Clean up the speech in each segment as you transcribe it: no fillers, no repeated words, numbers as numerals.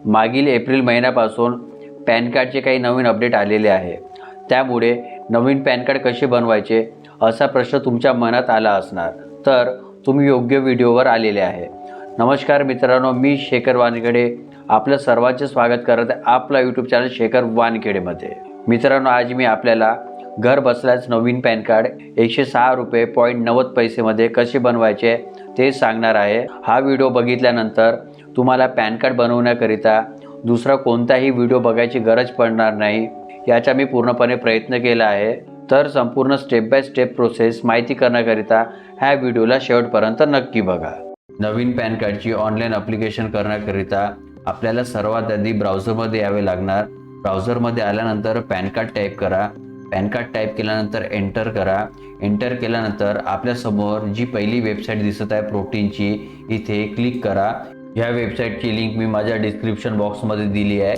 मागील एप्रिल महिन्यापासून पॅन कार्डचे काही नवीन अपडेट आलेले आहे। त्यामुळे नवीन पॅन कार्ड कसे बनवायचे असा प्रश्न तुमच्या मनात आला असणार, तर तुम्ही योग्य व्हिडिओवर आलेले आहे। नमस्कार मित्रांनो, मी शेखर वानखेडे आपलं सर्वांचे स्वागत करत आहे आपला यूट्यूब चॅनल शेखर वानखेडेमध्ये। मित्रांनो, आज मी आपल्याला घर बसल्याच नवीन पॅन कार्ड 106 रुपये 90 पैसेमध्ये कसे बनवायचे ते सांगणार आहे। हा व्हिडिओ बघितल्यानंतर तुम्हाला पॅन कार्ड बनवण्याकरिता दुसरा कोणताही व्हिडिओ बघायची गरज पडणार नाही, याचा मी पूर्णपणे प्रयत्न केला आहे। तर संपूर्ण स्टेप बाय स्टेप प्रोसेस माहिती करण्याकरिता ह्या व्हिडिओला शेवटपर्यंत नक्की बघा। नवीन पॅन कार्डची ऑनलाईन ॲप्लिकेशन करण्याकरिता आपल्याला सर्वात आधी ब्राउझरमध्ये यावे लागणार। ब्राउझरमध्ये आल्यानंतर पॅन कार्ड टाईप करा। पॅन कार्ड टाईप केल्यानंतर एंटर करा। एंटर केल्यानंतर आपल्यासमोर जी पहिली वेबसाईट दिसत आहे प्रोटीनची, इथे क्लिक करा। या वेबसाईटची लिंक मी माझ्या डिस्क्रिप्शन बॉक्समध्ये दिली आहे।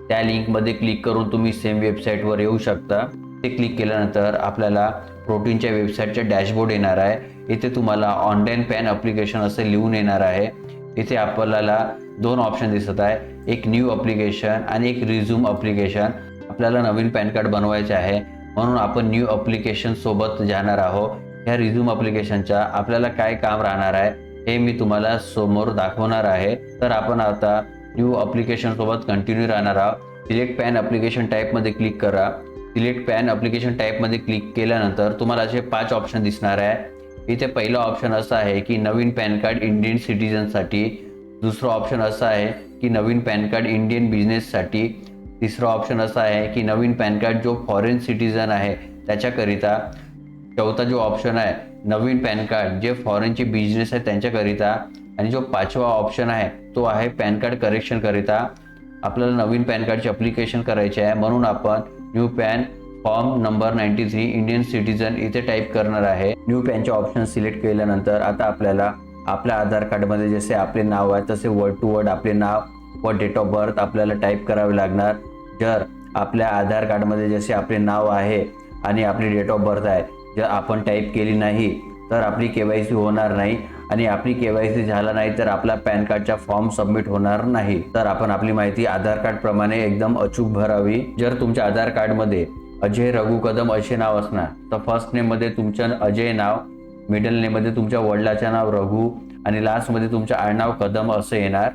त्या लिंकमध्ये क्लिक करून तुम्ही सेम वेबसाईटवर येऊ शकता। ते क्लिक केल्यानंतर आपल्याला प्रोटीनच्या वेबसाईटचे डॅशबोर्ड येणार आहे। इथे तुम्हाला ऑनलाईन पॅन ॲप्लिकेशन असे लिहून येणार आहे। इथे आपल्याला दोन ऑप्शन दिसत आहे, एक न्यू ॲप्लिकेशन आणि एक रिझ्यूम ॲप्लिकेशन। आपल्याला नवीन पॅन कार्ड बनवायचे आहे म्हणून आपण न्यू ॲप्लिकेशन सोबत जाणार आहोत। या रिझ्यूम ॲप्लिकेशनचा आपल्याला काय काम राहणार आहे हे मी तुम्हाला समोर दाखवणार आहे। तर आपण आता न्यू ॲप्लिकेशन सोबत कंटिन्यू राहणार आहोत। सिलेक्ट पॅन ॲप्लिकेशन टाईपमध्ये क्लिक करा। सिलेक्ट पॅन ॲप्लिकेशन टाईपमध्ये क्लिक केल्यानंतर तुम्हाला असे 5 ऑप्शन दिसणार आहे। इथे पहिला ऑप्शन असा आहे की नवीन पॅन कार्ड इंडियन सिटीजनसाठी। दुसरा ऑप्शन असा आहे की नवीन पॅन कार्ड इंडियन बिझनेससाठी। तिसरा ऑप्शन असा आहे की नवीन पॅन कार्ड जो फॉरेन सिटीजन आहे त्याच्याकरिता। चौथा जो ऑप्शन आहे नवीन पॅन कार्ड जे फॉरेनचे बिझनेस आहे त्यांच्याकरिता। आणि जो पाचवा ऑप्शन आहे तो आहे पॅन कार्ड करेक्शन करिता। आपल्याला नवीन पॅन कार्डची ॲप्लिकेशन करायची आहे म्हणून आपण new pan form number 93 Indian citizen इथे टाईप करणार आहे। न्यू पॅनचे ऑप्शन सिलेक्ट केल्यानंतर आता आपल्याला आपल्या आधार कार्डमध्ये जसे आपले नाव आहे तसे वर्ड टू वर्ड आपले नाव व डेट ऑफ बर्थ आपल्याला टाईप करावे लागणार। जर आपल्या आधार कार्डमध्ये जसे आपले नाव आहे आणि आपली डेट ऑफ बर्थ आहे जर आपण टाईप केली नाही तर आपली KYC होणार नाही, आणि आपली KYC झाला नाही तर आपला पॅन कार्डचा फॉर्म सबमिट होणार नाही। तर आपण आपली माहिती आधार कार्ड प्रमाणे एकदम अचूक भरावी। जर तुमच्या आधार कार्डमध्ये अजय रघु कदम असे नाव असणार तर फर्स्ट नेममध्ये तुमचं अजय नाव, मिडल नेममध्ये तुमच्या वडिलाचे नाव रघु आणि लास्टमध्ये तुमचं आडनाव कदम असं येणार।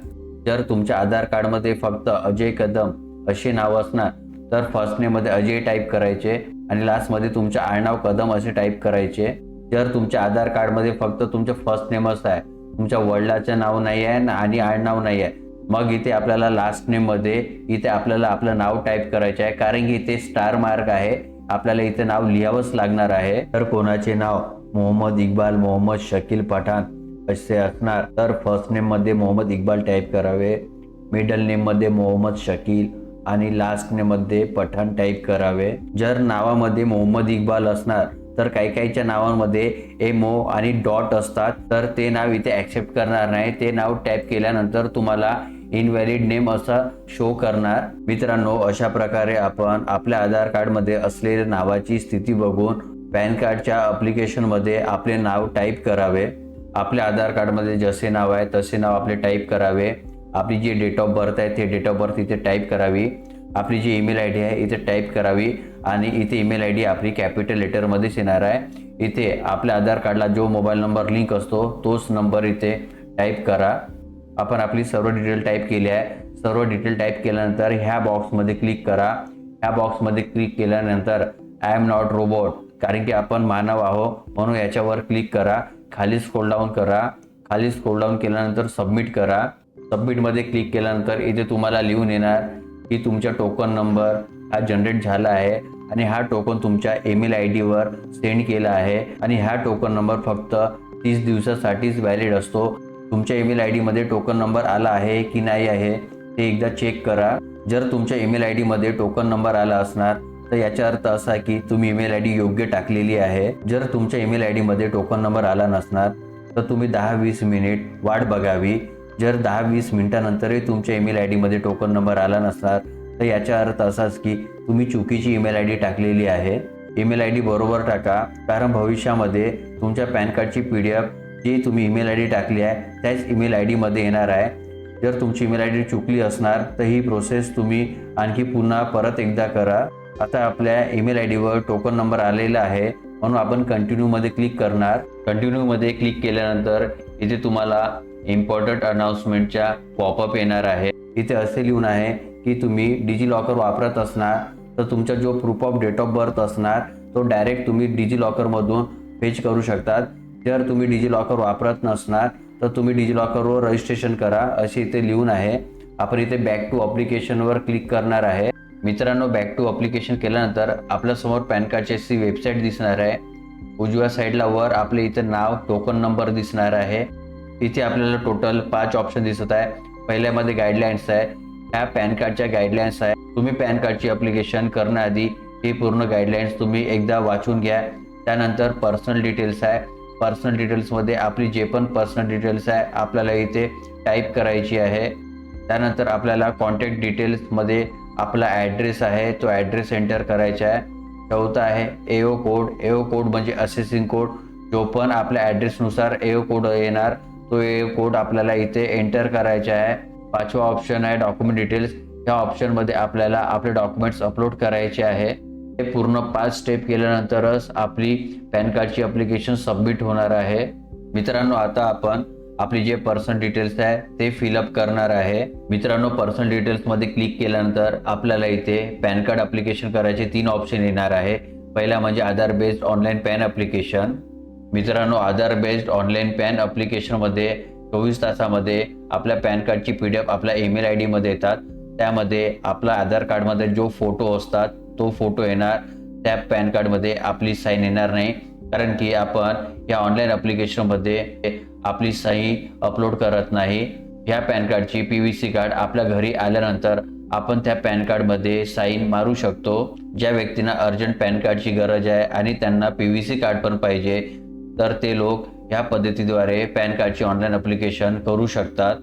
जर तुमच्या आधार कार्डमध्ये फक्त अजय कदम असे नाव असणार तर फर्स्ट नेममध्ये अजय टाईप करायचे आणि लास्टमध्ये तुमचे आडनाव कदम असे टाईप करायचे। जर तुमच्या आधार कार्डमध्ये फक्त तुमचे फर्स्ट नेमच आहे, तुमच्या वडिलाचं नाव नाही आहे आणि आडनाव नाही आहे, मग इथे आपल्याला लास्ट नेममध्ये इथे आपल्याला आपलं नाव टाईप करायचे आहे, कारण की इथे स्टार मार्क आहे, आपल्याला इथे नाव लिहावंच लागणार आहे। तर कोणाचे नाव मोहम्मद इक्बाल, मोहम्मद शकील पठाण असे असणार तर फर्स्ट नेममध्ये मोहम्मद इक्बाल टाईप करावे, मिडल नेममध्ये मोहम्मद शकील आणि लास्ट नेममध्ये पठाण टाईप करावे। जर नावामध्ये मोहम्मद इक्बाल असणार तर काही काहीच्या नावांमध्ये MO आणि डॉट असतात तर ते नाव इथे ॲक्सेप्ट करणार नाही। ते नाव टाईप केल्यानंतर तुम्हाला इनव्हॅलिड नेम असं शो करणार। मित्रांनो, अशा प्रकारे आपण आपल्या आधार कार्डमध्ये असलेल्या नावाची स्थिती बघून पॅन कार्डच्या ॲप्लिकेशनमध्ये आपले नाव टाईप करावे। आपल्या आधार कार्डमध्ये जसे नाव आहे तसे नाव आपले टाईप करावे। आपली जी डेट ऑफ बर्थ आहे ते डेट ऑफ बर्थ इथे टाईप करावी। आपली जी ईमेल ID आहे इथे टाईप करावी आणि इथे ईमेल ID आपली कॅपिटल लेटरमध्येच येणार आहे। इथे आपल्या आधार कार्डला जो मोबाईल नंबर लिंक असतो तोच नंबर इथे टाईप करा। आपण आपली सर्व डिटेल टाईप केली आहे। सर्व डिटेल टाईप केल्यानंतर ह्या बॉक्समध्ये क्लिक करा। ह्या बॉक्समध्ये क्लिक केल्यानंतर आय एम नॉट रोबोट, कारण की आपण मानव आहोत म्हणून याच्यावर क्लिक करा। खाली स्क्रोल डाऊन करा। खाली स्क्रोल डाऊन केल्यानंतर सबमिट करा। सबमिटमध्ये क्लिक केल्यानंतर इथे तुम्हाला लिहून येणार की तुमचा टोकन नंबर हा जनरेट झाला आहे आणि हा टोकन तुमच्या ईमेल ID वर सेंड केला आहे आणि हा टोकन नंबर फक्त 30 दिवसासाठीच व्हॅलिड असतो। तुमच्या ईमेल ID मध्ये टोकन नंबर आला आहे की नाही आहे ते एकदा चेक करा। जर तुमच्या ईमेल ID मध्ये टोकन नंबर आला असणार तर याचा अर्थ असा की तुम्ही ईमेल ID योग्य टाकलेली आहे। जर तुमच्या ईमेल ID मध्ये टोकन नंबर आला नसणार तर तुम्ही 10-20 मिनिट वाट बघावी। जर 10-20 मिनिटानंतरही तुमच्या ईमेल ID मध्ये टोकन नंबर आला नसणार तर याचा अर्थ असाच की तुम्ही चुकीची ईमेल ID टाकलेली आहे। ईमेल ID बरोबर टाका, कारण भविष्यामध्ये तुमच्या पॅन कार्डची PDF जी तुम्ही ईमेल ID टाकली आहे त्याच ईमेल ID मध्ये येणार आहे। जर तुमची ईमेल आय डी चुकली असणार तर ही प्रोसेस तुम्ही आणखी पुन्हा परत एकदा करा. आता आपल्या ईमेल आय डीवर टोकन नंबर आलेला आहे, म्हणून आपण कंटिन्यूमध्ये क्लिक करणार. कंटिन्यूमध्ये क्लिक केल्यानंतर इथे तुम्हाला इम्पॉर्टंट अनाउन्समेंटच्या पॉपअप येणार आहे. इथे असे लिहून आहे की तुम्ही डिजिलॉकर वापरत असणार तर तुमचा जो proof of date of birth असणार तो डायरेक्ट तुम्ही डिजिलॉकरमधून फेच करू शकतात. जर तुम्ही डिजिलॉकर वापरत नसणार तर तुम्ही डिजिलॉकरवर रजिस्ट्रेशन करा असे इथे लिहून आहे. आपण इथे बॅक टू ॲप्लिकेशनवर क्लिक करणार आहे. मित्रांनो, बॅक टू ॲप्लिकेशन केल्यानंतर आपल्यासमोर पॅन कार्डची अशी वेबसाईट दिसणार आहे. उजव्या साईडला वर आपले इथे नाव, टोकन नंबर दिसणार आहे. इथे आपल्याला टोटल 5 ऑप्शन दिसत आहे. पहिल्यामध्ये गाईडलाईन्स आहे. ह्या पॅन कार्डच्या गाईडलाईन्स आहे. तुम्ही पॅन कार्डची ॲप्लिकेशन करण्याआधी ही पूर्ण गाईडलाईन्स तुम्ही एकदा वाचून घ्या. त्यानंतर पर्सनल डिटेल्स आहे. पर्सनल डिटेल्समध्ये आपली जे पण पर्सनल डिटेल्स आहे आपल्याला इथे टाईप करायची आहे. त्यानंतर आपल्याला कॉन्टॅक्ट डिटेल्समध्ये आपला ॲड्रेस आहे तो ॲड्रेस एंटर करायचा आहे. चौथा आहे एओ कोड. एओ कोड म्हणजे असेसिंग कोड. जो पण आपल्या ॲड्रेसनुसार एओ कोड येणार तो एओ कोड आपल्याला इथे एंटर करायचा आहे. पाचवा ऑप्शन आहे डॉक्युमेंट डिटेल्स. या ऑप्शनमध्ये आपल्याला आपले डॉक्युमेंट्स अपलोड करायचे आहे. हे पूर्ण 5 स्टेप केल्यानंतरच आपली पॅन कार्डची ॲप्लिकेशन सबमिट होणार आहे. मित्रांनो, आता आपण आपली जे पर्सनल डिटेल्स आहे ते फिलअप करणार आहे. मित्रांनो, पर्सनल डिटेल्समध्ये क्लिक केल्यानंतर आपल्याला इथे पॅन कार्ड ॲप्लिकेशन करायचे 3 ऑप्शन येणार आहे. पहिला म्हणजे आधार बेस्ड ऑनलाईन पॅन ॲप्लिकेशन. मित्रांनो, आधार बेस्ड ऑनलाईन पॅन ॲप्लिकेशनमध्ये 24 तासामध्ये आपल्या पॅन कार्डची PDF आपल्या ईमेल आय डीमध्ये येतात. त्यामध्ये आपला आधार कार्डमध्ये जो फोटो असतात तो फोटो येणार. त्या पॅन कार्डमध्ये आपली साईन येणार नाही, कारण की आपण या ऑनलाईन ॲप्लिकेशनमध्ये आपली सही अपलोड करत नाही. ह्या पॅन कार्डची PVC कार्ड आपल्या घरी आल्यानंतर आपण त्या पॅन कार्डमध्ये साईन मारू शकतो. ज्या व्यक्तींना अर्जंट पॅन कार्डची गरज आहे आणि त्यांना PVC कार्ड पण पाहिजे तर ते लोक ह्या पद्धतीद्वारे पॅन कार्डची ऑनलाईन ॲप्लिकेशन करू शकतात.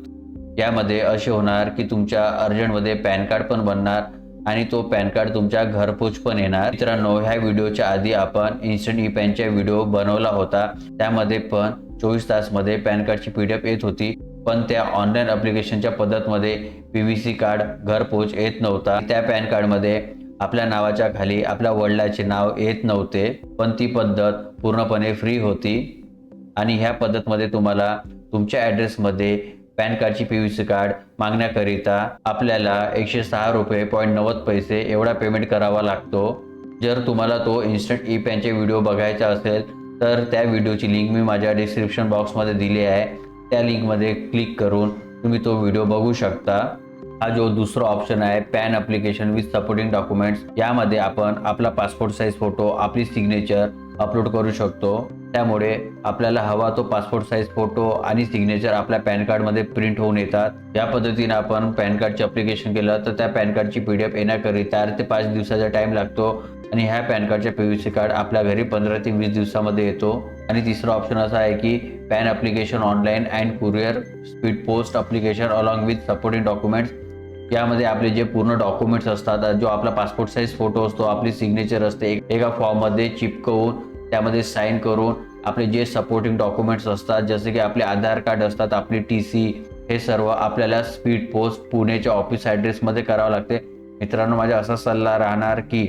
यामध्ये असे होणार की तुमच्या अर्जंटमध्ये पॅन कार्ड पण बनणार आणि तो पॅन कार्ड तुमच्या घरपोच पण येणार. मित्रांनो, ह्या व्हिडिओच्या आधी आपण इन्स्टंट ई पॅनचा व्हिडिओ बनवला होता. त्यामध्ये पण 24 तासमध्ये पॅन कार्डची PDF येत होती, पण त्या ऑनलाईन ॲप्लिकेशनच्या पद्धतमध्ये PVC कार्ड घरपोच येत नव्हता. त्या पॅन कार्डमध्ये आपल्या नावाच्या खाली आपल्या वडिलांचे नाव येत नव्हते, पण ती पद्धत पूर्णपणे फ्री होती. आणि ह्या पद्धतमध्ये तुम्हाला तुमच्या ॲड्रेसमध्ये पॅन कार्डची PVC कार्ड मागण्याकरिता आपल्याला 106.90 रुपये एवढा पेमेंट करावा लागतो. जर तुम्हाला तो इन्स्टंट ई पॅनचे व्हिडिओ बघायचा असेल तर त्या व्हिडिओची लिंक मी माझ्या डिस्क्रिप्शन बॉक्समध्ये दिली आहे. त्या लिंकमध्ये क्लिक करून तुम्ही तो व्हिडिओ बघू शकता. हा जो दुसरा ऑप्शन आहे pan application with supporting documents, यामध्ये आपण आपला पासपोर्ट साईज फोटो, आपली सिग्नेचर अपलोड करू शकतो. त्यामुळे आपल्याला हवा तो पासपोर्ट साईज फोटो आणि सिग्नेचर आपल्या पॅन कार्डमध्ये प्रिंट होऊन येतात. या पद्धतीने आपण पॅन कार्डचे ॲप्लिकेशन केलं तर त्या पॅन कार्डची PDF येण्याकरिता 4 ते 5 दिवसाचा टाईम लागतो आणि ह्या पॅन कार्डच्या PVC कार्ड आपल्या घरी 15 ते 20 दिवसामध्ये येतो. आणि तिसरा ऑप्शन असा आहे की pan application online and courier speed post application along with supporting documents. यामध्ये आपले जे पूर्ण डॉक्युमेंट्स असतात, जो आपला पासपोर्ट साईज फोटो असतो, आपली सिग्नेचर असते, एका फॉर्ममध्ये चिपकवून त्यामध्ये साईन करून आपले जे सपोर्टिंग डॉक्युमेंट्स असतात जसे की आपले आधार कार्ड असतात, आपली TC, हे सर्व आपल्याला स्पीड पोस्ट पुणेच्या ऑफिस ॲड्रेसमध्ये करावं लागते. मित्रांनो, माझा असा सल्ला राहणार की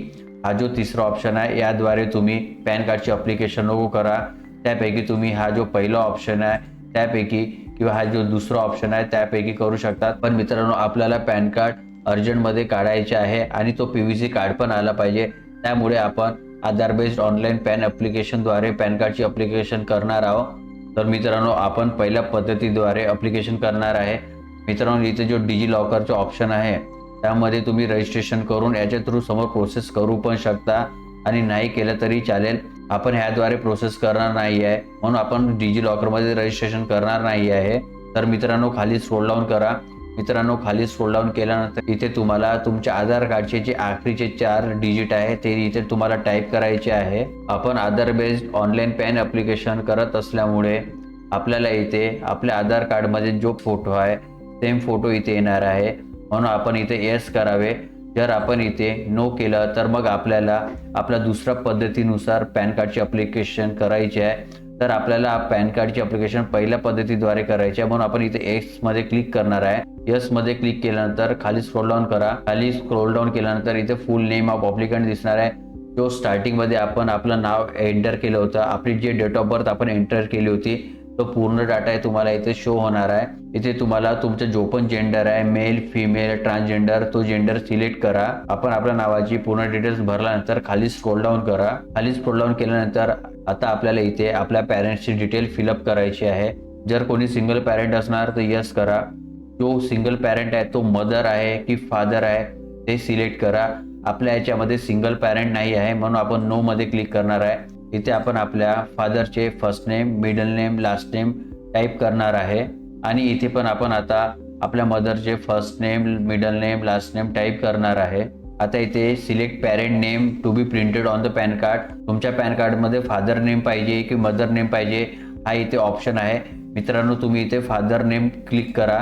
हा जो तिसरा ऑप्शन आहे याद्वारे तुम्ही पॅन कार्डची ॲप्लिकेशन नको करा. त्यापैकी तुम्ही हा जो पहिला ऑप्शन आहे त्यापैकी किंवा हा जो दुसरा ऑप्शन आहे त्यापैकी करू शकतात. पण मित्रांनो, आपल्याला पॅन कार्ड अर्जंटमध्ये काढायचे आहे आणि तो PVC कार्ड पण आला पाहिजे. त्यामुळे आपण आधार बेस्ड ऑनलाईन पॅन ॲप्लिकेशनद्वारे पॅन कार्डची ॲप्लिकेशन करणार आहोत. तर मित्रांनो, आपण पहिल्या पद्धतीद्वारे ॲप्लिकेशन करणार आहे. मित्रांनो, इथे जो डिजिलॉकरचा ऑप्शन आहे त्यामध्ये तुम्ही रजिस्ट्रेशन करून याच्या थ्रू समोर प्रोसेस करू पण शकता आणि नाही केलं तरी चालेल. आपण ह्याद्वारे प्रोसेस करणार नाही आहे, म्हणून आपण डिजिलॉकरमध्ये रजिस्ट्रेशन करणार नाही आहे. तर मित्रांनो, खाली स्क्रोल डाऊन करा. मित्रांनो, खाली स्क्रोल डाऊन केल्यानंतर इथे तुम्हाला तुमच्या आधार कार्डचे जे आखरीचे 4 डिजिट आहे ते इथे तुम्हाला टाईप करायचे आहे. आपण आधार बेस्ड ऑनलाईन पॅन ॲप्लिकेशन करत असल्यामुळे आपल्याला इथे आपल्या आधार कार्डमध्ये जो फोटो आहे सेम फोटो इथे येणार आहे, म्हणून आपण इथे येस करावे. जर आपण इथे नो केलं तर मग आपल्याला आपल्या दुसऱ्या पद्धतीनुसार पॅन कार्डची ॲप्लिकेशन करायची आहे. तर आपल्याला पॅन कार्डची ॲप्लिकेशन पहिल्या पद्धतीद्वारे करायची आहे, म्हणून आपण इथे एक्स मध्ये क्लिक करणार आहे. यस मध्ये क्लिक केल्यानंतर खाली स्क्रोल डाऊन करा. खाली स्क्रोल डाऊन केल्यानंतर इथे फुल नेम ऑफ ॲप्लिकंट दिसणार आहे. जो स्टार्टिंगमध्ये आपण आपलं नाव एंटर केलं होतं, आपली जे डेट ऑफ बर्थ आपण एंटर केली होती, तो पूर्ण डाटा आहे तुम्हाला इथे शो होणार आहे. इथे तुम्हाला तुमचं जो पण जेंडर आहे, मेल, फिमेल, ट्रान्सजेंडर, तो जेंडर सिलेक्ट करा. आपण आपल्या नावाची पूर्ण डिटेल्स भरल्यानंतर खाली स्क्रोल डाऊन करा. खाली स्क्रोल डाऊन केल्यानंतर आता आपल्याला इथे आपल्या पॅरेंट्सची डिटेल फिलअप करायची आहे. जर कोणी सिंगल पॅरेंट असणार तर यस करा. जो सिंगल पॅरेंट आहे तो मदर आहे की फादर आहे ते सिलेक्ट करा. आपल्या याच्यामध्ये सिंगल पॅरेंट नाही आहे, म्हणून आपण नो मध्ये क्लिक करणार आहे. इथे आपण आपल्या फादरचे first name, middle name, last name type करणार आहे आणि इथे पण आपण आता आपल्या मदरचे first name, middle name, last name type करणार आहे. आता इथे select parent name to be printed on the PAN card. तुमच्या पॅन कार्डमध्ये फादर नेम पाहिजे की मदर नेम पाहिजे हा इथे ऑप्शन आहे. मित्रांनो, तुम्ही इथे फादर नेम क्लिक करा.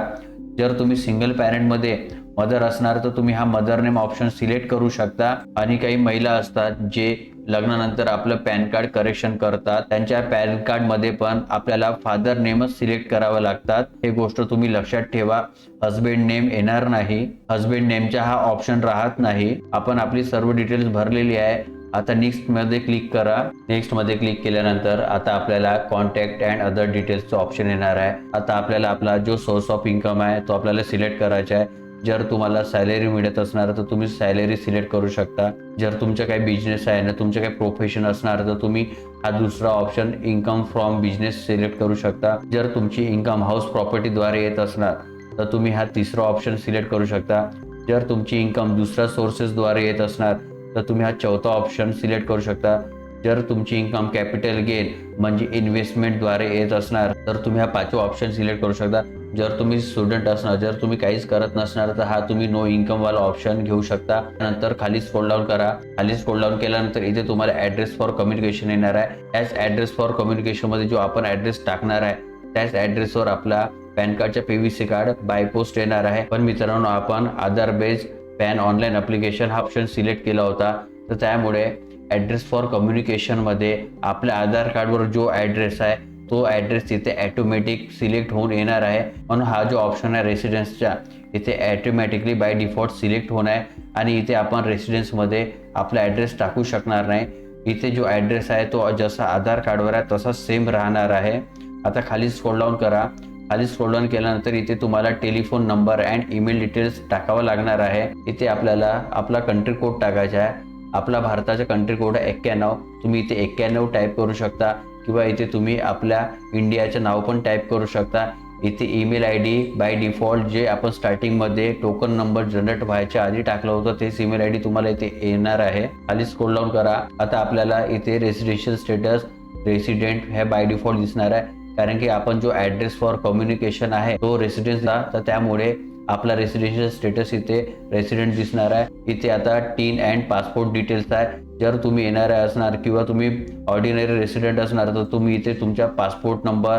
जर तुम्ही सिंगल पॅरेंटमध्ये मदर असणार तर तुम्ही हा मदर नेम ऑप्शन सिलेक्ट करू शकता. आणि काही महिला असतात जे लग्नानंतर आपलं पॅन कार्ड करेक्शन करतात, त्यांच्या पॅन कार्डमध्ये पण आपल्याला फादर नेमच सिलेक्ट करावं लागतात. हे गोष्ट तुम्ही लक्षात ठेवा. हस्बंड नेम येणार नाही, हस्बंड नेमचा हा ऑप्शन राहत नाही. आपण आपली सर्व डिटेल्स भरलेली आहे. आता नेक्स्ट मध्ये क्लिक करा. नेक्स्ट मध्ये क्लिक केल्यानंतर आता आपल्याला कॉन्टॅक्ट अँड अदर डिटेल्सचं ऑप्शन येणार आहे. आता आपल्याला आपला जो सोर्स ऑफ इन्कम आहे तो आपल्याला सिलेक्ट करायचा आहे. जर तुम्हाला सॅलरी मिळत असणार तर तुम्ही सॅलरी सिलेक्ट करू शकता. जर तुमचं काही बिझनेस आहे ना, तुमचं काही प्रोफेशन असणार तर तुम्ही हा दुसरा option income from business select करू शकता. जर तुमची इन्कम हाऊस प्रॉपर्टीद्वारे येत असणार तर तुम्ही हा तिसरा ऑप्शन सिलेक्ट करू शकता. जर तुमची इन्कम दुसऱ्या सोर्सेसद्वारे येत असणार तर तुम्ही हा चौथा ऑप्शन सिलेक्ट करू शकता. जर तुमची इन्कम कॅपिटल गेन म्हणजे इन्व्हेस्टमेंटद्वारे येत असणार तर तुम्ही हा पाचवा ऑप्शन सिलेक्ट करू शकता. जर तुम्ही स्टुडंट असणार, जर तुम्ही काहीच करत नसणार तर हा तुम्ही नो इन्कम वाला ऑप्शन घेऊ शकता. नंतर खाली स्क्रोल डाऊन करा. खाली स्क्रोल डाऊन केल्यानंतर इथे तुम्हाला ॲड्रेस फॉर कम्युनिकेशन येणार आहे. त्याच ॲड्रेस फॉर कम्युनिकेशन मध्ये जो आपण ॲड्रेस टाकणार आहे त्याच ॲड्रेसवर आपला पॅन कार्डच्या PVC कार्ड बाय पोस्ट येणार आहे. पण मित्रांनो, आपण आधार बेस्ड पॅन ऑनलाईन ॲप्लिकेशन हा ऑप्शन सिलेक्ट केला होता, तर त्यामुळे ॲड्रेस फॉर कम्युनिकेशन मध्ये आपल्या आधार कार्डवर जो ॲड्रेस आहे तो ॲड्रेस तिथे ॲटोमॅटिक सिलेक्ट होऊन येणार आहे. म्हणून हा जो ऑप्शन आहे रेसिडेन्सचा इथे ॲटोमॅटिकली बाय डिफॉल्ट सिलेक्ट होणार आहे आणि इथे आपण रेसिडेन्समध्ये आपला ॲड्रेस टाकू शकणार नाही. इथे जो ॲड्रेस आहे तो जसा आधार कार्डवर आहे तसा सेम राहणार आहे. आता खाली स्क्रोल डाऊन करा. खाली स्क्रोल डाऊन केल्यानंतर इथे तुम्हाला telephone number and email details टाकावं लागणार आहे. इथे आपल्याला आपला कंट्री कोड टाकायचा आहे. आपला भारताचा कंट्री कोड आहे 91. तुम्ही इथे 91 टाईप करू शकता किंवा इथे तुम्ही आपल्या इंडियाचं नाव पण टाईप करू शकता. इथे ईमेल ID बाय डिफॉल्ट जे आपण स्टार्टिंगमध्ये टोकन नंबर जनरेट व्हायच्या आधी टाकलं होतं तेच ईमेल ID तुम्हाला इथे येणार आहे. खाली स्क्रोल डाऊन करा. आता आपल्याला इथे रेसिडेन्शियल स्टेटस रेसिडेंट हे बाय डिफॉल्ट दिसणार आहे, कारण की आपण जो ॲड्रेस फॉर कम्युनिकेशन आहे तो रेसिडेन्सला, तर त्यामुळे आपला रेसिडेन्शियल स्टेटस इथे रेसिडेंट दिसणार आहे. इथे आता टीन अँड पासपोर्ट डिटेल्स आहे. जर तुम्ही येणारे असणार किंवा तुम्ही ऑर्डिनरी रेसिडेंट असणार तर तुम्ही इथे तुमच्या passport number,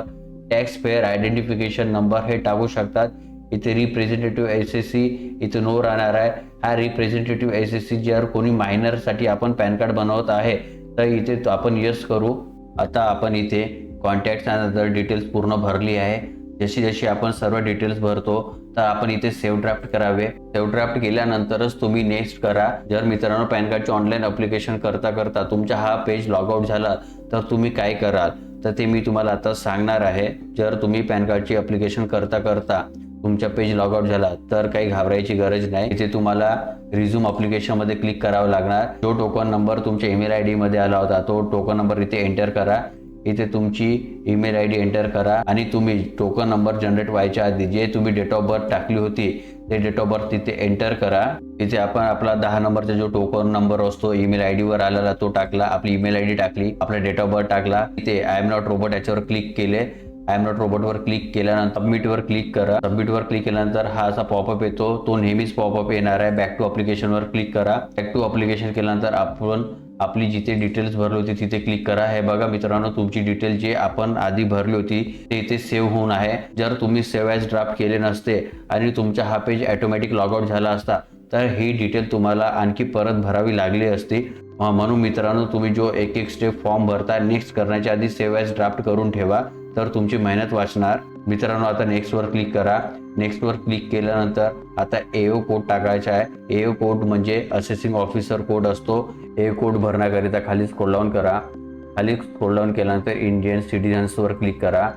tax payer identification number हे टाकू शकतात. इथे रिप्रेझेंटेटिव्ह SSC इथे नो राहणार आहे. हा रिप्रेझेंटेटिव्ह SSC जर कोणी मायनरसाठी आपण पॅन कार्ड बनवत आहे तर इथे आपण यस करू. आता आपण इथे कॉन्टॅक्ट्स अँड अदर डिटेल्स पूर्ण भरली आहे. जशी जशी आपण सर्व डिटेल्स भरतो तर आपण इथे सेव्ह ड्राफ्ट करावे. सेव्ह ड्राफ्ट केल्यानंतरच तुम्ही नेक्स्ट करा. जर मित्रांनो पॅन कार्डचे ऑनलाईन ॲप्लिकेशन करता करता तुमचा हा पेज लॉग आउट झाला तर तुम्ही काय कराल तर ते मी तुम्हाला आता सांगणार आहे. जर तुम्ही पॅन कार्डची ॲप्लिकेशन करता करता तुमचा पेज लॉग आउट झाला तर काही घाबरायची गरज नाही. इथे तुम्हाला रिझ्यूम ॲप्लिकेशनमध्ये क्लिक करावं लागणार. जो टोकन नंबर तुमच्या ईमेल ID मध्ये आला होता तो टोकन नंबर इथे एंटर करा. इथे तुमची ईमेल ID एंटर करा आणि तुम्ही टोकन नंबर जनरेट व्हायच्या आधी जे तुम्ही डेट ऑफ बर्थ टाकली होती ते डेट ऑफ बर्थ तिथे एंटर करा. इथे आपण आपला 10 नंबरचा जो टोकन नंबर असतो ईमेल ID वर आलेला तो टाकला, आपली ईमेल ID टाकली, आपला डेट ऑफ बर्थ टाकला. इथे आय एम नॉट रोबोट याच्यावर क्लिक केले. आय एम नॉट रोबोटवर क्लिक केल्यानंतर सबमिटवर क्लिक करा. सबमिटवर क्लिक केल्यानंतर हा असा पॉपअप येतो, तो नेहमीच पॉपअप येणार आहे. बॅक टू ॲप्लिकेशनवर क्लिक करा. बॅक टू ॲप्लिकेशन केल्यानंतर आपण आपली जिथे डिटेल्स भरली होती तिथे क्लिक करा. हे बघा मित्रांनो, तुमची डिटेल जे आपण आधी भरली होती ते इथे सेव्ह होऊन आहे. जर तुम्ही सेव्ह ॲज ड्राफ्ट केले नसते आणि तुमचा हा पेज ऑटोमॅटिक लॉग आउट झाला असता तर ही डिटेल तुम्हाला आणखी परत भरावी लागली असती. म्हणून मित्रांनो, तुम्ही जो एक एक स्टेप फॉर्म भरता नेक्स्ट करण्याच्या आधी सेव्ह ॲज ड्राफ्ट करून ठेवा, तर तुमची मेहनत वाचणार. मित्रांनो, आता नेक्स्टवर क्लिक करा. नेक्स्टवर क्लिक केल्यानंतर आता AO कोड टाकायचा आहे. AO कोड म्हणजे असेसिंग ऑफिसर कोड असतो. AO कोड भरण्याकरिता खाली स्क्रोल डाऊन करा. खाली स्क्रोल डाऊन केल्यानंतर इंडियन सिटिझन्सवर क्लिक करा.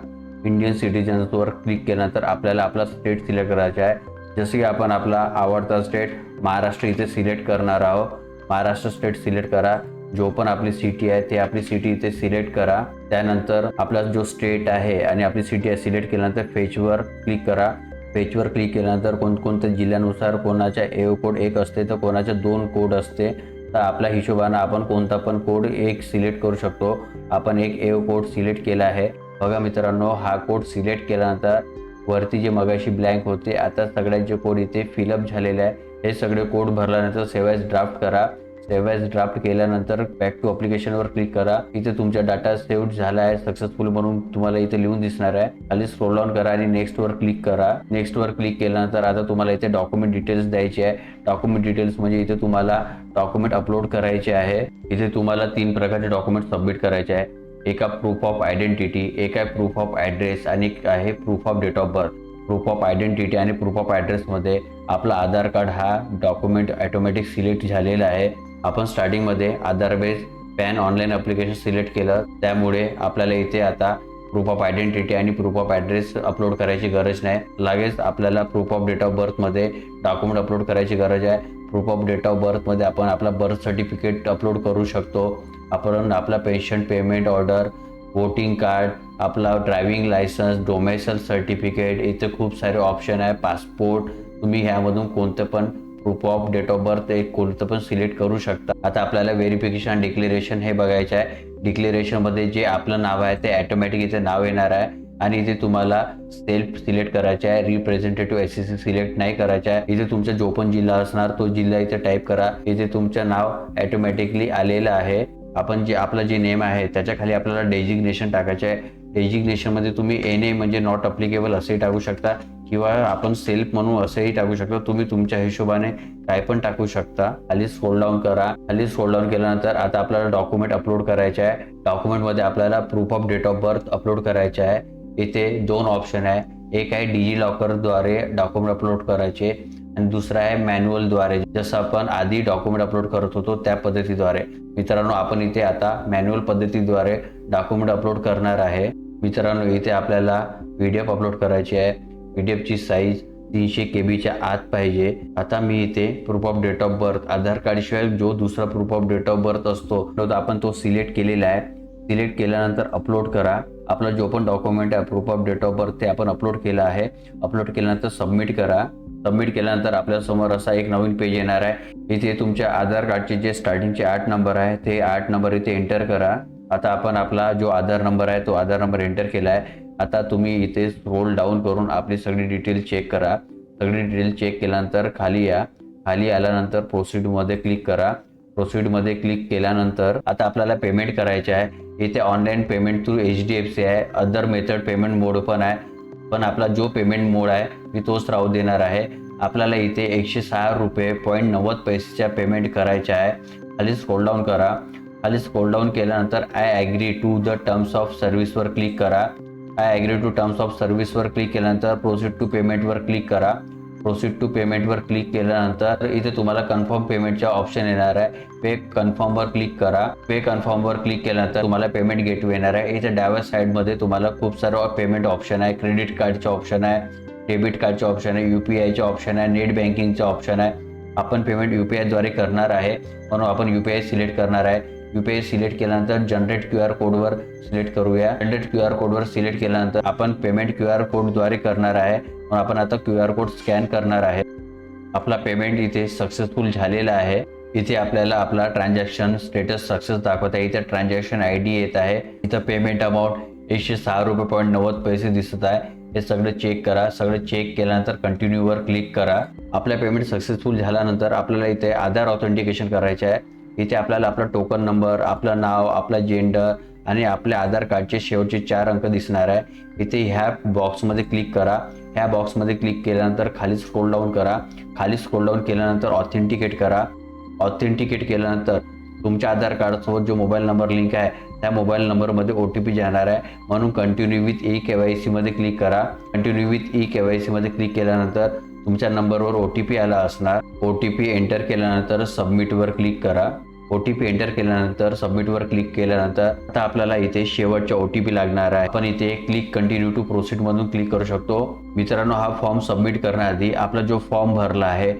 इंडियन सिटिझन्सवर क्लिक केल्यानंतर आपल्याला आपला स्टेट सिलेक्ट करायचा आहे. जसे की आपण आपला आवडता स्टेट महाराष्ट्र इथे सिलेक्ट करणार आहोत. महाराष्ट्र स्टेट सिलेक्ट करा. जो पण आपली सिटी आहे ते आपली सिटी इथे सिलेक्ट करा. त्यानंतर आपला जो स्टेट आहे आणि आपली सिटी आहे सिलेक्ट केल्यानंतर फेचवर क्लिक करा. फेचवर क्लिक केल्यानंतर कोणकोणत्या जिल्ह्यानुसार कोणाच्या AO कोड 1 असते तर कोणाच्या 2 कोड असते. तर आपल्या हिशोबानं आपण कोणता पण कोड एक सिलेक्ट करू शकतो. आपण एक AO कोड सिलेक्ट केला आहे. बघा मित्रांनो, हा कोड सिलेक्ट केल्यानंतर वरती जे मगाशी ब्लँक होते आता सगळ्यांचे कोड इथे फिलअप झालेले आहे. हे सगळे कोड भरल्यानंतर सेव्ह ॲज ड्राफ्ट करा. सेव्ह ॲज ड्राफ्ट केल्यानंतर बॅक टू अप्लिकेशनवर क्लिक करा. इथे तुमचा डाटा सेव्ह झाला आहे सक्सेसफुल म्हणून तुम्हाला इथे लिहून दिसणार आहे. खाली स्क्रोल डाऊन करा आणि नेक्स्टवर क्लिक करा. नेक्स्टवर क्लिक केल्यानंतर आता तुम्हाला इथे डॉक्युमेंट डिटेल्स द्यायचे आहे. डॉक्युमेंट डिटेल्स म्हणजे इथे तुम्हाला डॉक्युमेंट अपलोड करायचे आहे. इथे तुम्हाला 3 प्रकारचे डॉक्युमेंट सबमिट करायचे आहे. एक आहे प्रूफ ऑफ आयडेंटिटी, एक आहे प्रूफ ऑफ ॲड्रेस आणि एक आहे proof of date of birth. Proof of identity आणि प्रूफ ऑफ ॲड्रेसमध्ये आपला आधार कार्ड हा डॉक्युमेंट ऑटोमॅटिक सिलेक्ट झालेला आहे. आपण स्टार्टिंगमध्ये Aadhaar base PAN online application select केलं, त्यामुळे आपल्याला इथे आता प्रूफ ऑफ आयडेंटिटी आणि प्रूफ ऑफ ॲड्रेस अपलोड करायची गरज नाही. लगेच आपल्याला प्रूफ ऑफ डेट ऑफ बर्थमध्ये डॉक्युमेंट अपलोड करायची गरज आहे. प्रूफ ऑफ डेट ऑफ बर्थमध्ये आपण आपला बर्थ सर्टिफिकेट अपलोड करू शकतो. आपण आपला pension payment order, voting card, आपला ड्रायव्हिंग लायसन्स, डोमेसाइल सर्टिफिकेट, इथे खूप सारे ऑप्शन आहे. पासपोर्ट, तुम्ही ह्यामधून कोणतं पण proof of date of birth एक कोणतं पण सिलेक्ट करू शकता. आता आपल्याला व्हेरिफिकेशन डिक्लेरेशन हे बघायचं आहे. डिक्लेरेशनमध्ये जे आपलं नाव आहे ते ऑटोमॅटिक इथे नाव येणार आहे आणि इथे तुम्हाला सेल्फ सिलेक्ट करायचे आहे. रिप्रेझेंटेटिव्ह SCC सिलेक्ट नाही करायचा आहे. इथे तुमचा जो पण जिल्हा असणार तो जिल्हा इथे टाईप करा. इथे तुमचं नाव ऑटोमॅटिकली आलेलं आहे. आपण जे आपलं जे नेम आहे त्याच्या खाली आपल्याला डेजिग्नेशन टाकायचे आहे. डेजिग्नेशनमध्ये तुम्ही NA म्हणजे नॉट अप्लिकेबल असेही टाकू शकता किंवा आपण सेल्फ म्हणून असेही टाकू शकता. तुम्ही तुमच्या हिशोबाने काय पण टाकू शकता. खाली स्क्रोल डाऊन करा. खाली स्क्रोल डाऊन केल्यानंतर आता आपल्याला डॉक्युमेंट अपलोड करायचे आहे. डॉक्युमेंटमध्ये आपल्याला proof of date of birth upload करायचे आहे. इथे 2 ऑप्शन आहे. एक आहे डिजिलॉकरद्वारे डॉक्युमेंट अपलोड करायचे आणि दुसरा आहे मॅन्युअलद्वारे, जसं आपण आधी डॉक्युमेंट अपलोड करत होतो त्या पद्धतीद्वारे. मित्रांनो, आपण इथे आता मॅन्युअल पद्धतीद्वारे डॉक्युमेंट अपलोड करणार आहे. मित्रांनो, इथे आपल्याला PDF अपलोड करायची आहे. PDFची साईज 300 KB आत पाहिजे. आता मी इथे proof of date of birth, Aadhaar card शिवाय जो दुसरा proof of date of birth असतो तो आपण तो सिलेक्ट केलेला आहे. सिलेक्ट केल्यानंतर अपलोड करा. आपला जो पण डॉक्युमेंट आहे proof of date of birth ते आपण अपलोड केलं आहे. अपलोड केल्यानंतर सबमिट करा. सबमिट केल्यानंतर आपल्यासमोर असा एक नवीन पेज येणार आहे. इथे तुमच्या आधार कार्डचे जे स्टार्टिंगचे 8 नंबर आहे ते 8 नंबर इथे एंटर करा. आता आपण आपला जो आधार नंबर आहे तो आधार नंबर एंटर केला आहे. आता तुम्ही इथे स्क्रोल डाऊन करून आपली सगळी डिटेल चेक करा. सगळी डिटेल चेक केल्यानंतर खाली या. खाली आल्यानंतर प्रोसीडमध्ये क्लिक करा. प्रोसीडमध्ये क्लिक केल्यानंतर आता आपल्याला पेमेंट करायचे आहे. इथे ऑनलाईन पेमेंट थ्रू HDFC आहे. अदर मेथड पेमेंट मोड पण आहे, पण आपला जो पेमेंट मोड आहे मी तोच राहू देणार आहे. आपल्याला इथे 106 रुपये 90 पैसेच्या पेमेंट करायचे आहे. खाली स्क्रोल डाऊन करा. खाली स्क्रोल डाऊन केल्यानंतर I agree to the terms of सर्व्हिसवर क्लिक करा. I agree to terms of सर्व्हिसवर क्लिक केल्यानंतर प्रोसीड टू पेमेंटवर क्लिक करा. प्रोसीड टू पेमेंटवर क्लिक केल्यानंतर इथे तुम्हाला कन्फर्म पेमेंटचा ऑप्शन येणार आहे. पे कन्फर्मवर क्लिक करा. पे कन्फर्मवर क्लिक केल्यानंतर तुम्हाला पेमेंट गेटवे येणार आहे. इथे डाव्या साईडमध्ये तुम्हाला खूप सारे पेमेंट ऑप्शन आहे. क्रेडिट कार्डचे ऑप्शन आहे, डेबिट कार्डचे ऑप्शन आहे, UPIचे ऑप्शन आहे, नेट बँकिंगचे ऑप्शन आहे. आपण पेमेंट UPIद्वारे करणार आहे म्हणून आपण UPI सिलेक्ट करणार आहे. UPI सिलेक्ट केल्यानंतर जनरेट QR कोडवर सिलेक्ट करूया. जनरेट QR कोडवर सिलेक्ट केल्यानंतर आपण पेमेंट QR कोडद्वारे करणार आहे म्हणून आपण आता QR कोड स्कॅन करणार आहे. आपला पेमेंट इथे सक्सेसफुल झालेला आहे. इथे आपल्याला आपला ट्रान्झॅक्शन स्टेटस सक्सेस दाखवत आहे. इथे ट्रान्झॅक्शन ID येत आहे. इथं पेमेंट अमाऊंट 106 रुपये 90 पैसे दिसत आहे. हे सगळं चेक करा. सगळं चेक केल्यानंतर कंटिन्यूवर क्लिक करा. आपला पेमेंट सक्सेसफुल झाल्यानंतर आपल्याला इथे आधार ऑथेंटिकेशन करायचे आहे. इथे आपल्याला आपला टोकन नंबर, आपलं नाव, आपला जेंडर आणि आपल्या आधार कार्डचे शेवटचे 4 अंक दिसणार आहे. इथे ह्या बॉक्समध्ये क्लिक करा. ह्या बॉक्समध्ये क्लिक केल्यानंतर खाली स्क्रोल डाऊन करा. खाली स्क्रोल डाऊन केल्यानंतर ऑथेंटिकेट करा. ऑथेंटिकेट केल्यानंतर तुमच्या आधार कार्डसोबत जो मोबाईल नंबर लिंक आहे त्या मोबाईल नंबरमध्ये OTP जाणार आहे, म्हणून कंटिन्यू विथ KYC मध्ये क्लिक करा. कंटिन्यू विथ KYC मध्ये क्लिक केल्यानंतर तुमच्या नंबरवर OTP आला असणार. OTP एंटर केल्यानंतर सबमिटवर क्लिक करा. OTP एंटर केल्यानंतर सबमिटवर क्लिक केल्यानंतर आता आपल्याला इथे शेवटचा OTP लागणार आहे. आपण इथे क्लिक कंटिन्यू टू प्रोसीड मधून क्लिक करू शकतो. मित्रांनो, हा फॉर्म सबमिट करण्याआधी आपला जो फॉर्म भरला आहे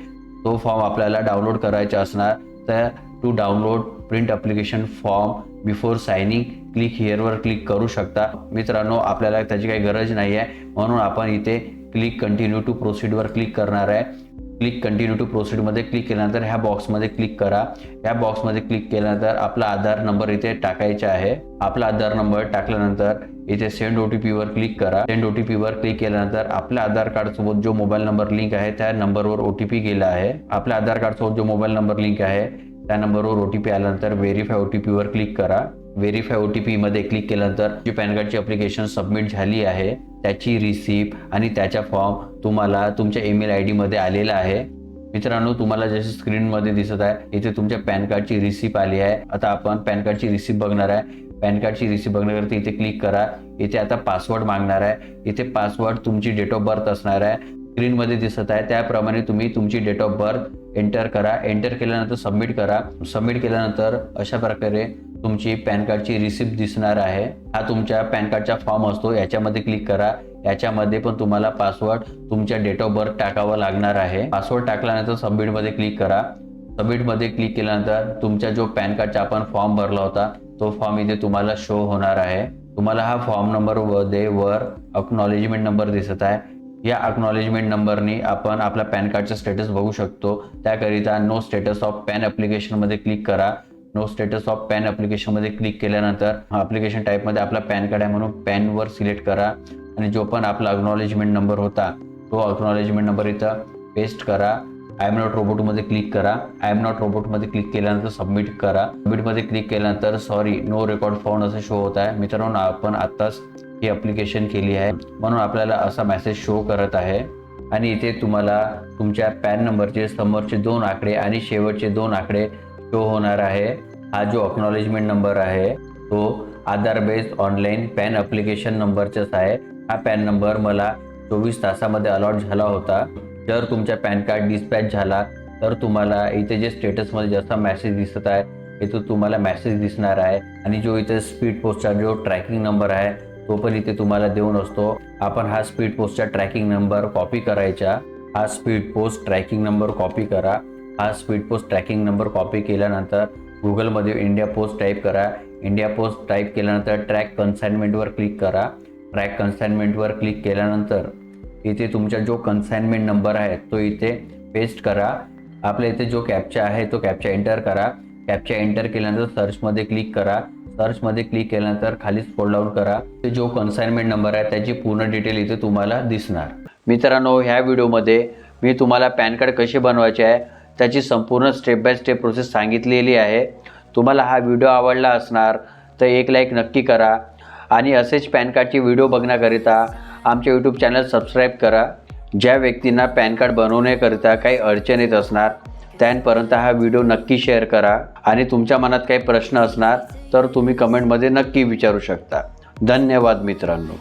तो फॉर्म आपल्याला डाउनलोड करायचा असणार. तर to download print application form before signing click हिअरवर क्लिक करू शकता. मित्रांनो, आपल्याला त्याची काही गरज नाही आहे, म्हणून आपण इथे क्लिक कंटिन्यू टू प्रोसीडवर क्लिक करणार आहे. क्लिक कंटिन्यू टू प्रोसीडमध्ये क्लिक केल्यानंतर ह्या बॉक्समध्ये क्लिक करा. या बॉक्समध्ये क्लिक केल्यानंतर आपला आधार नंबर इथे टाकायचा आहे. आपला आधार नंबर टाकल्यानंतर इथे सेंड OTP वर क्लिक करा. सेंड OTP वर क्लिक केल्यानंतर आपल्या आधार कार्ड सोबत जो मोबाईल नंबर लिंक आहे त्या नंबरवर OTP गेला आहे. आपल्या आधार कार्ड सोबत जो मोबाईल नंबर लिंक आहे त्या नंबरवर OTP आल्यानंतर व्हेरीफाय OTP वर क्लिक करा. व्हेरीफाय OTP मध्ये क्लिक केल्यानंतर जी पॅन कार्डची ॲप्लिकेशन सबमिट झाली आहे त्याची रिसिप्ट आणि त्याचा फॉर्म तुम्हाला तुमच्या ईमेल ID मध्ये आलेला आहे. मित्रांनो, तुम्हाला जशी स्क्रीनमध्ये दिसत आहे इथे तुमच्या पॅन कार्डची रिसिप्ट आली आहे. आता आपण पॅन कार्डची रिसिप्ट बघणार आहे. पॅन कार्डची रिसिप्ट बघण्याकरता इथे क्लिक करा. इथे आता पासवर्ड मागणार आहे. इथे पासवर्ड तुमची डेट ऑफ बर्थ असणार आहे. स्क्रीनमध्ये दिसत आहे त्याप्रमाणे तुम्ही तुमची डेट ऑफ बर्थ एंटर करा. एंटर केल्यानंतर सबमिट करा. सबमिट केल्यानंतर अशा प्रकारे तुमची पॅन कार्डची रिसिप्ट दिसणार आहे. हा तुमच्या पॅन कार्डचा फॉर्म असतो, याच्यामध्ये क्लिक करा. याच्यामध्ये पण तुम्हाला पासवर्ड तुमच्या डेट ऑफ बर्थ टाकावा लागणार आहे. पासवर्ड टाकल्यानंतर सबमिटमध्ये क्लिक करा. सबमिटमध्ये क्लिक केल्यानंतर तुमचा जो पॅन कार्डचा आपण फॉर्म भरला होता तो फॉर्म इथे तुम्हाला शो होणार आहे. तुम्हाला हा फॉर्म नंबर मध्ये वर अक्नॉलेजमेंट नंबर दिसत आहे. या अक्नॉलेजमेंट नंबरनी आपण आपला पॅन कार्डचा स्टेटस बघू शकतो. त्याकरिता नो स्टेटस ऑफ पॅन ॲप्लिकेशनमध्ये क्लिक करा. नो स्टेटस ऑफ पॅन ॲप्लिकेशनमध्ये क्लिक केल्यानंतर ॲप्लिकेशन टाईपमध्ये आपला पॅन कार्ड आहे म्हणून पॅनवर सिलेक्ट करा आणि जो पण आपला अक्नॉलेजमेंट नंबर होता तो अक्नॉलेजमेंट नंबर इथं पेस्ट करा. आय एम नॉट रोबोटमध्ये क्लिक करा. आय एम नॉट रोबोटमध्ये क्लिक केल्यानंतर सबमिट करा. सबमिटमध्ये क्लिक केल्यानंतर सॉरी नो रेकॉर्ड फाउंड असं शो होत आहे. मित्रांनो, आपण आत्ताच ही ॲप्लिकेशन केली आहे म्हणून आपल्याला असा मेसेज शो करत आहे. आणि इथे तुम्हाला तुमच्या पॅन नंबरचे समोरचे 2 आकडे आणि शेवटचे 2 आकडे शो होणार आहे. हा जो अक्नॉलेजमेंट नंबर आहे तो आधार बेस्ड ऑनलाईन पॅन ॲप्लिकेशन नंबरचाच आहे. हा पॅन नंबर मला 24 तासामध्ये अलॉट झाला होता. जर तुमचा पॅन कार्ड डिस्पॅच झाला तर तुम्हाला इथे जे स्टेटसमध्ये जसा मेसेज दिसत आहे इथे तुम्हाला मेसेज दिसणार आहे. आणि जो इथे स्पीड पोस्टचा जो ट्रॅकिंग नंबर आहे तो पण इथे तुम्हाला देऊन असतो. आपण हा स्पीड पोस्टचा ट्रॅकिंग नंबर कॉपी करायचा. हा speed post tracking number copy करा. हा speed post tracking number copy केल्यानंतर गुगलमध्ये इंडिया पोस्ट टाईप करा. इंडिया पोस्ट टाईप केल्यानंतर ट्रॅक कन्साइनमेंटवर क्लिक करा. ट्रॅक कन्साइनमेंटवर क्लिक केल्यानंतर इथे तुमचा जो कन्साइनमेंट नंबर आहे तो इथे पेस्ट करा. आपल्या इथे जो कॅप्चा आहे तो कॅप्चा एंटर करा. कॅप्चा एंटर केल्यानंतर सर्चमध्ये क्लिक करा. सर्चमध्ये क्लिक केल्यानंतर खाली स्क्रोल डाऊन करा. ते जो कन्साइनमेंट नंबर आहे त्याची पूर्ण डिटेल इथे तुम्हाला दिसणार. मित्रांनो, ह्या व्हिडिओमध्ये मी तुम्हाला पॅन कार्ड कसे बनवायचे आहे त्याची संपूर्ण स्टेप बाय स्टेप प्रोसेस सांगितलेली आहे. तुम्हाला हा व्हिडिओ आवडला असणार तर एक लाईक नक्की करा आणि असेच पॅन कार्डचे व्हिडिओ बघण्याकरिता आमचे यूट्यूब चॅनल सबस्क्राईब करा. ज्या व्यक्तींना पॅन कार्ड बनवण्याकरिता काही अडचण येत असणार त्यांपर्यंत हा व्हिडिओ नक्की शेअर करा. आणि तुमच्या मनात काही प्रश्न असणार तर तुम्ही कमेंटमध्ये नक्की विचारू शकता. धन्यवाद मित्रांनो.